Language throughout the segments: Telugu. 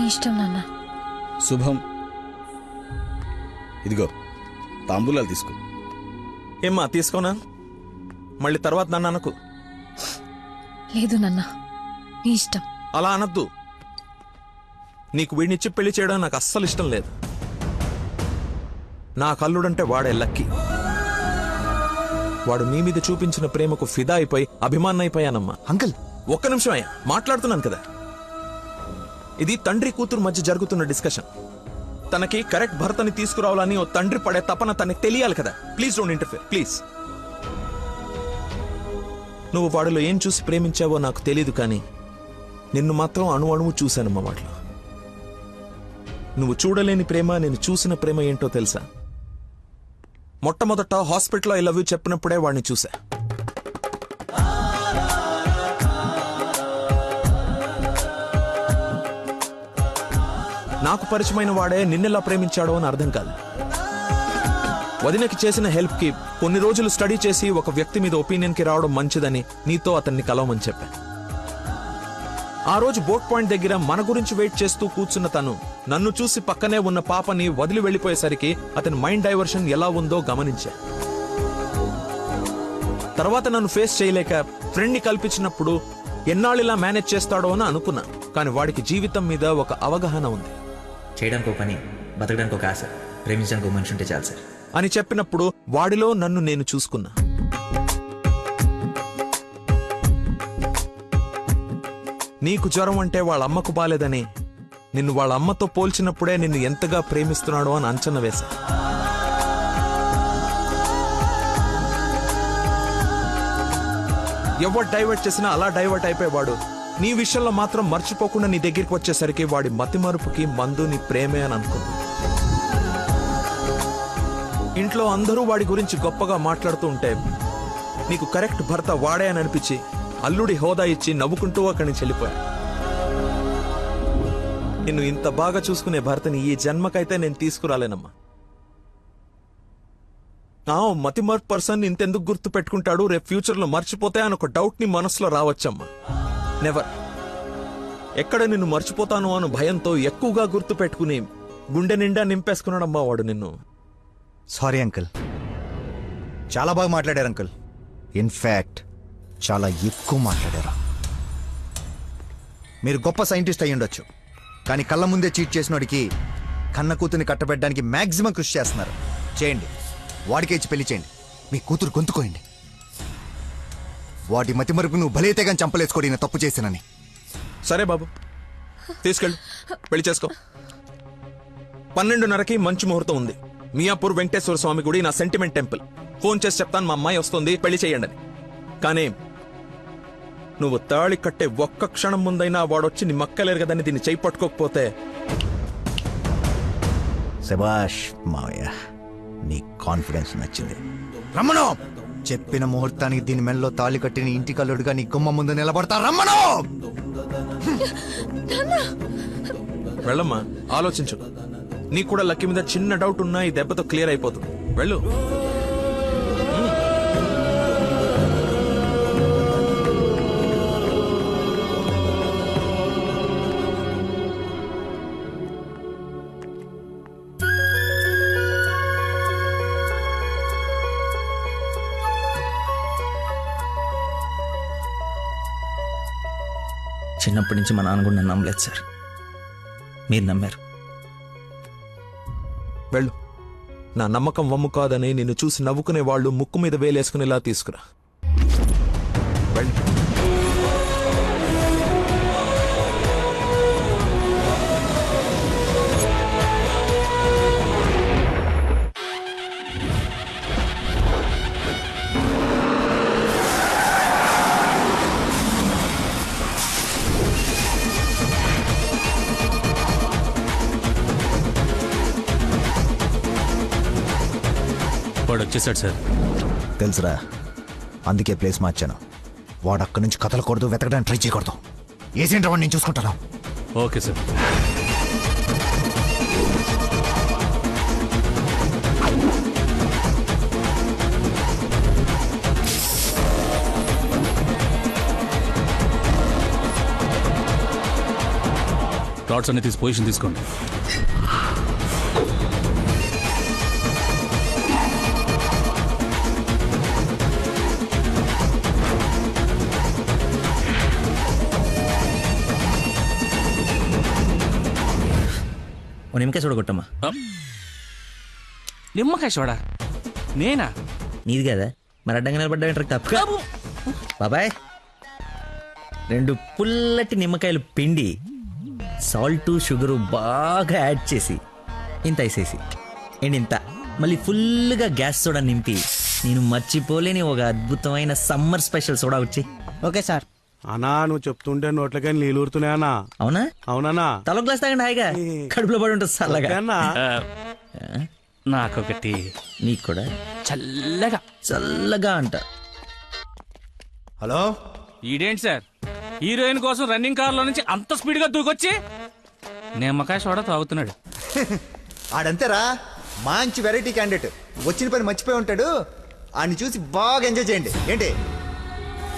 ఇష్టం నాన్న. శుభం. ఇదిగో తాంబూలాలు తీసుకో. ఏమ్మా తీసుకోనా? మళ్ళీ తర్వాత నన్ను అనకు. లేదు నాన్న, నీ ఇష్టం. అలా అనద్దు. నీకు వీడినిచ్చి పెళ్లి చేయడం నాకు అస్సలు ఇష్టం లేదు. నా కల్లుడంటే వాడే లక్కీ. వాడు నీ మీద చూపించిన ప్రేమకు ఫిదా అయిపోయి అభిమానైపోయానమ్మా. అంకుల్ ఒక్క నిమిషం అయ్యా, మాట్లాడుతున్నాను కదా. ఇది తండ్రి కూతురు మధ్య జరుగుతున్న డిస్కషన్. తనకి కరెక్ట్ భర్తని తీసుకురావాలని ఓ తండ్రి పడే తపన తనకి తెలియాలి కదా. Please don't interfere please. నువ్వు వాడిలో ఏం చూసి ప్రేమించావో నాకు తెలీదు, కానీ నిన్ను మాత్రం అణువు చూశానమ్మా వాడిలో. నువ్వు చూడలేని ప్రేమ, నేను చూసిన ప్రేమ ఏంటో తెలుసా? మొట్టమొదట హాస్పిటల్లో ఐ లవ్ యూ చెప్పినప్పుడే వాడిని చూసా. నాకు పరిచయమైన వాడే నిన్నెలా ప్రేమించాడో అని అర్థం కాదు. వదినకి చేసిన హెల్ప్ కి కొన్ని రోజులు స్టడీ చేసి ఒక వ్యక్తి మీద ఒపీనియన్ కి రావడం మంచిదని నీతో అతన్ని కలవమని చెప్పా. ఆ రోజు బోట్ పాయింట్ దగ్గర మన గురించి వెయిట్ చేస్తూ కూర్చున్న తను నన్ను చూసి పక్కనే ఉన్న పాపని వదిలి వెళ్లిపోయేసరికి అతని మైండ్ డైవర్షన్ ఎలా ఉందో గమనించా. తర్వాత నన్ను ఫేస్ చేయలేక ఫ్రెండ్ ని కల్పించినప్పుడు ఎన్నాళ్ళిలా మేనేజ్ చేస్తాడో అని అనుకున్నా. కానీ వాడికి జీవితం మీద ఒక అవగాహన ఉంది. చేయడానికి ఒక పని, బతకడానికి ఒక ఆశ, ప్రేమించడానికి ఒక మనిషి ఉంటే చాలు సార్ అని చెప్పినప్పుడు వాడిలో నన్ను నేను చూసుకున్నా. నీకు జ్వరం అంటే వాళ్ళ అమ్మకు బాలేదని నిన్ను వాళ్ళ అమ్మతో పోల్చినప్పుడే నిన్ను ఎంతగా ప్రేమిస్తున్నాడో అని అంచనా వేశా. ఎవరు డైవర్ట్ చేసినా అలా డైవర్ట్ అయిపోయేవాడు నీ విషయంలో మాత్రం మర్చిపోకుండా నీ దగ్గరికి వచ్చేసరికి వాడి మతిమరుపుకి మందు నీ ప్రేమే అని అనుకున్నా. ఇంట్లో అందరూ వాడి గురించి గొప్పగా మాట్లాడుతూ ఉంటే నీకు కరెక్ట్ భర్త వాడే అని అనిపించి అల్లుడి హోదా ఇచ్చి నవ్వుకుంటూ అక్కడి నుంచి వెళ్ళిపోయా. నిన్ను ఇంత బాగా చూసుకునే భర్తని ఈ జన్మకైతే నేను తీసుకురాలేనమ్మా. మతిమర్పు పర్సన్ ఇంతెందుకు గుర్తు పెట్టుకుంటాడు, రేపు ఫ్యూచర్ లో మర్చిపోతే అని ఒక డౌట్ ని మనసులో రావచ్చమ్మా. నెవర్. ఎక్కడ నిన్ను మర్చిపోతాను అను భయంతో ఎక్కువగా గుర్తు పెట్టుకుని గుండె నిండా నింపేసుకున్నాడమ్మా వాడు నిన్ను. సారీ అంకుల్, చాలా బాగా మాట్లాడారు అంకుల్. ఇన్ఫాక్ట్ చాలా ఎక్కువ మాట్లాడారు. మీరు గొప్ప సైంటిస్ట్ అయి ఉండొచ్చు, కానీ కళ్ళ ముందే చీట్ చేసినోడికి కన్న కూతుర్ని కట్టబెట్టడానికి మాక్సిమం కృషి చేస్తున్నారు. చేయండి, వాడికే ఇచ్చి పెళ్లి చేయండి. మీ కూతురు గొంతుకోయండి. వాడి మతి మరుపు నువ్వు బలైతే కానీ చంపలేసుకోడి నేను తప్పు చేశానని. సరే బాబు, తీసుకెళ్ళు, పెళ్లి చేసుకో. 12:30కి మంచి ముహూర్తం ఉంది. మియాపూర్ వెంకటేశ్వర స్వామి గుడి, నా సెంటిమెంట్ టెంపుల్. ఫోన్ చేసి చెప్తాను, మా అమ్మాయి వస్తుంది, పెళ్లి చేయండి అని. కానీ నువ్వు తాళి కట్టే ఒక్క క్షణం ముందైనా వాడొచ్చి నీ మక్కలేరు కదని దీన్ని చేయి పట్టుకోకపోతే. శభాష్ మావయ్య, నీ కాన్ఫిడెన్స్ నచ్చింది. రమ్మను. చెప్పిన ముహూర్తానికి దీని మెల్లో తాళి కట్టిన ఇంటి కల్లుడుగా నీ గుమ్మ ముందు నిలబడతా. రమ్మను. వెళ్ళమ్మా, ఆలోచించు. నీకు కూడా లక్కీ మీద చిన్న డౌట్ ఉన్నా ఈ దెబ్బతో క్లియర్ అయిపోతుంది. వెళ్ళు. చిన్నప్పటి నుంచి మా నాన్న కూడా నన్ను నమ్మలేదు సార్, మీరు నమ్మారు. వెళ్ళు. నా నమ్మకం వమ్ము కాదని నిన్ను చూసి నవ్వుకునే వాళ్ళు ముక్కు మీద వేలేసుకునేలా తీసుకురా. వెళ్ళు. వాడు వచ్చేసాడు సార్. తెలుసురా, అందుకే ప్లేస్ మార్చాను. వాడు అక్కడి నుంచి కదలకూడదు, వెతకడానికి ట్రై చేయకూడదు. ఏజెంట్ వాడిని నేను చూసుకుంటాను. Okay sir. రాడ్స్ అన్ని తీసి పొజిషన్ తీసుకోండి. ఓ నిమ్మకాయ చూడగొట్టమ్మా. నిమ్మకాయ చూడా నేనా? నీది కదా, మరి అడ్డంగా నిలబడ్డా తప్ప. బాబాయ్, 2 పుల్లటి నిమ్మకాయలు పిండి సాల్ట్ షుగరు బాగా యాడ్ చేసి ఇంత వేసేసి ఇంత మళ్ళీ ఫుల్గా గ్యాస్ సోడా నింపి నేను మర్చిపోలేని ఒక అద్భుతమైన సమ్మర్ స్పెషల్ సోడా వచ్చి. Okay sir. అన్నా నువ్వు చెప్తుంటే నోట్లకే నీళ్ళు ఊరుతున్నాయన్నా. అవునా? అవునన్నా. తల గ్లాస్ తాగండి హాయిగా, కడుపులో పడి ఉంటుంది చల్లగా. అన్నా నాకొకటి. నీకు కూడా చల్లగా చల్లగా అంట. హలో, ఈడేంటి సార్ హీరోయిన్ కోసం రన్నింగ్ కార్ లో నుంచి అంత స్పీడ్ గా దూకొచ్చి నిమ్మకాయ సోడా తాగుతున్నాడు. ఆడంతేరా, మంచి వెరైటీ క్యాండిడేట్. వచ్చిన పని మర్చిపోయి ఉంటాడు. ఆడిని చూసి బాగా ఎంజాయ్ చేయండి. ఏంటి,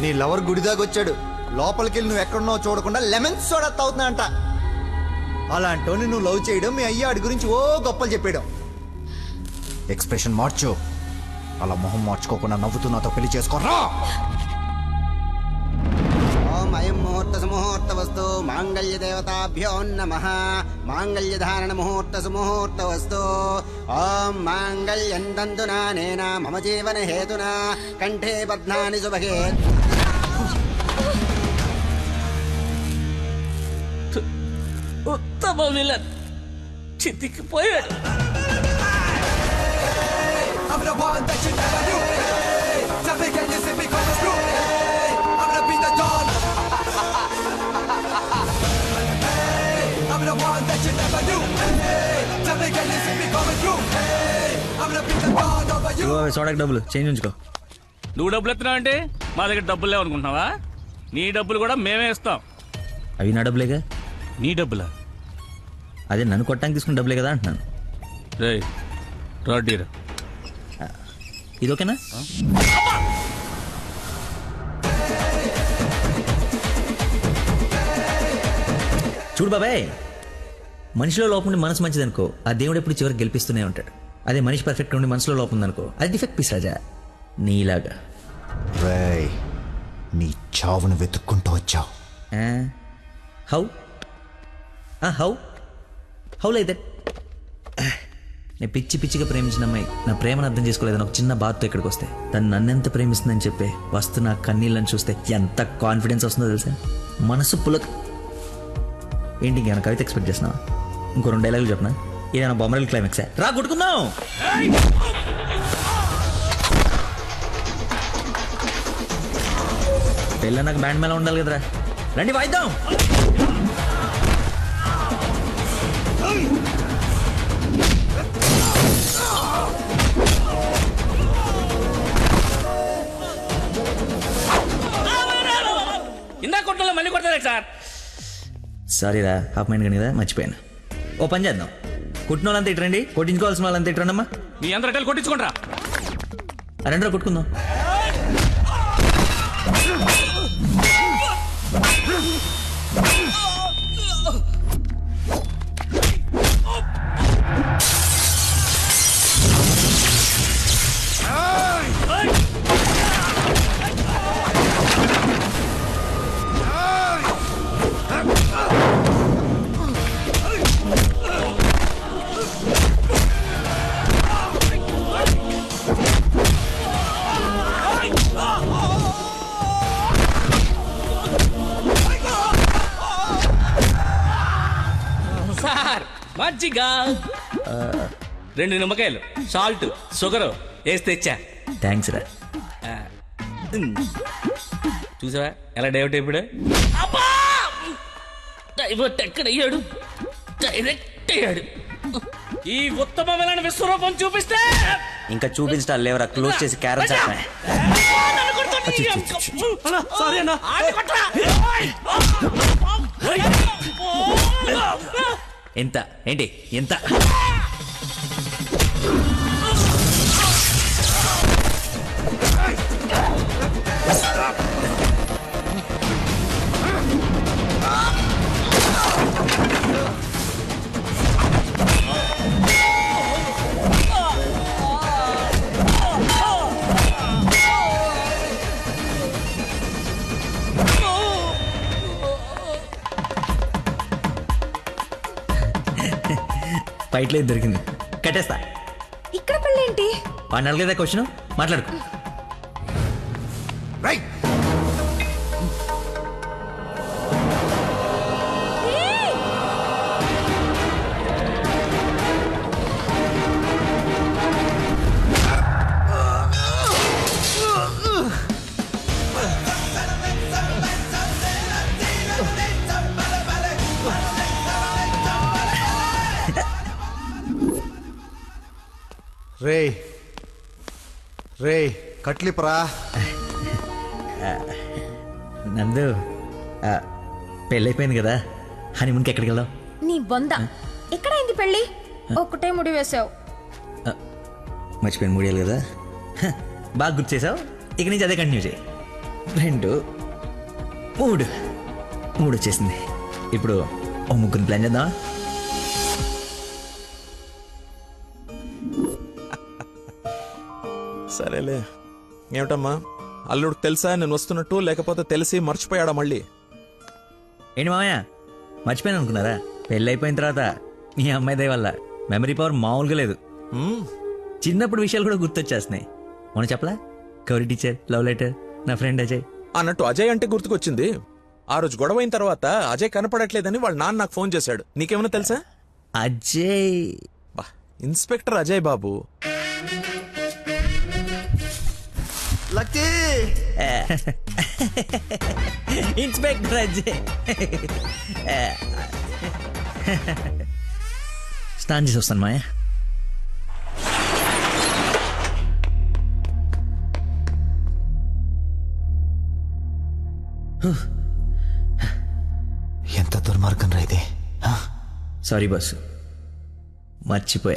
నీ లవర్ గుడిదాకా వచ్చాడు, లోపలికి వెళ్ళి నువ్వు ఎక్కడున్నావు చూడకుండా లెమన్ సోడా తాగుతున్నా అంట. అలాంటోని నువ్వు లవ్ చేయడం, మీ అయ్య ఆడి గురించి ఓ గొప్పలు చెప్పేయడం. ఎక్స్ప్రెషన్ మార్చు, అలా మొహం మార్చుకోకుండా నవ్వుతూ నాతో పెళ్లి చేసుకోరా. ఓం అయం ముహూర్త సుముహూర్త వస్తు మాంగళ్య దేవతాభ్యో నమః. మాంగళ్యధారణ ముహూర్త సుముహూర్త వస్తు. ఓం మాంగళ్యం తంతునా నేన మమ జీవన హేతునా కంఠే బధ్నాని శుభగే. ఉత్తమ విలన్ చితికిపోయాడు. సోడాకి డబ్బులు చేంజ్ ఉంచుకో. నువ్వు డబ్బులు ఎత్తున్నావు అంటే మా దగ్గర డబ్బులు లేవనుకుంటున్నావా? నీ డబ్బులు కూడా మేమే ఇస్తాం. అవి నా డబ్బులేగా. నీ డబ్బులా? అదే నన్ను కొట్టడానికి తీసుకున్న డబ్బులే కదా అంటున్నాను. రే రాడ్డీరా, ఇది ఓకేనా? చూడు బాబాయ్, మనిషిలో లోపం ఉండి మనసు మంచిదనుకో, ఆ దేవుడు ఎప్పుడు చివరికి గెలిపిస్తూనే ఉంటాడు. అదే మనిషి పర్ఫెక్ట్ ఉండి మనసులో లోపం ఉందనుకో, అది డిఫెక్ట్ పీస్ రాజా, నీలాగా. రేయ్, నీ చావును వెతుక్కుంటూ వచ్చావు. How how how like that? నేను పిచ్చి పిచ్చిగా ప్రేమించిన అమ్మాయి నా ప్రేమను అర్థం చేసుకోలేదని ఒక చిన్న బాధతో ఇక్కడికి వస్తే, తను నన్నెంత ప్రేమిస్తుందని చెప్పే వస్తు నా కన్నీళ్ళని చూస్తే ఎంత కాన్ఫిడెన్స్ వస్తుందో తెలుసా? మనసు పులక. ఏంటి ఇంకేమైనా కవిత ఎక్స్పెక్ట్ చేస్తున్నావా? ఇంకో 2 డైలాగులు చెప్పనా? ఏదైనా బొమ్మరల్ క్లైమాక్సా? రా కొట్టుకుందాం. పెళ్ళ నాకు బ్యాండ్ మేళ ఉండాలి కదరా, రండి వాయిద్దాం. ఇందా కొట్టలో మళ్ళీ కొడతారా సార్? సారీరా, హాఫ్ మైండ్ కానీ కదా, మర్చిపోయాను. ఓ పని చేద్దాం, కుట్టిన వాళ్ళంతా ఇట్రండి, కొట్టించుకోవాల్సిన వాళ్ళంతా ఇట్రండమ్మా. మీ అందరూ అటెల్ కొట్టించుకుంటారా? రెండో కొట్టుకుందాం. సార్ మజ్జిగ 2 నిమ్మకాయలు, సాల్ట్, షుగర్ వేసి తెచ్చా. థ్యాంక్స్ రా. చూసావా ఎలా డైవర్ట్ అయిపోయాడు? డైవర్ట్ ఎక్కడయ్యాడు? డైరెక్ట్ అయ్యాడు. ఈ ఉత్తమమైన విశ్వరూపం చూపిస్తే ఇంకా చూపించడాలు లేవరా, క్లోజ్ చేసి క్యారెట్ చెప్పా. సారీ అన్న. ఎంత ఏంటి ఎంత? ఫైట్లో ఇది దొరికింది, కట్టేస్తా. ఇక్కడ పెళ్ళేంటి? వాడిని అడగలేదా క్వశ్చన్, మాట్లాడుకో. రైట్. రే రే కట్లిపరా. నందు, పెళ్ళైపోయింది కదా, హనీమూన్కి ఎక్కడికి వెళ్దాం? నీ బొంద. ఎక్కడైంది పెళ్ళి? ఒక్కటే ముడి వేసావు. మర్చిపోయిన మూడేళ్ళు కదా, బాగా గుర్తు చేసావు. ఇక నుంచి అదే కంటిన్యూ చేయి. 2 3 వచ్చేసింది. ఇప్పుడు ఓ ముగ్గురిని ప్లాన్ చేద్దామా? సరేలే. ఏమిటమ్మా, అల్లుడికి తెలుసా నేను వస్తున్నట్టు, లేకపోతే తెలిసి మర్చిపోయాడా మళ్ళీ? ఏంటి మామయ్య, మర్చిపోయాను అనుకున్నారా? పెళ్ళి అయిపోయిన తర్వాత మీ అమ్మాయి దయ వల్ల మెమరీ పవర్ మామూలుగా లేదు. చిన్నప్పుడు విషయాలు కూడా గుర్తొచ్చేస్తున్నాయి. మొన్న చెప్పలా, కౌరి టీచర్, లవ్ లెటర్, నా ఫ్రెండ్ అజయ్. అన్నట్టు అజయ్ అంటే గుర్తుకొచ్చింది. ఆ రోజు గొడవ అయిన తర్వాత అజయ్ కనపడట్లేదని వాళ్ళ నాన్న నాకు ఫోన్ చేశాడు. నీకేమైనా తెలుసా? అజయ్ బా, ఇన్స్పెక్టర్ అజయ్ బాబు. లక్కీ. ఇన్స్పెక్టర్ అజయ్. స్నానం చేసి వస్తాను మాయా. ఎంత దుర్మార్గం రా ఇది. సారీ బాసు, మర్చిపోయా.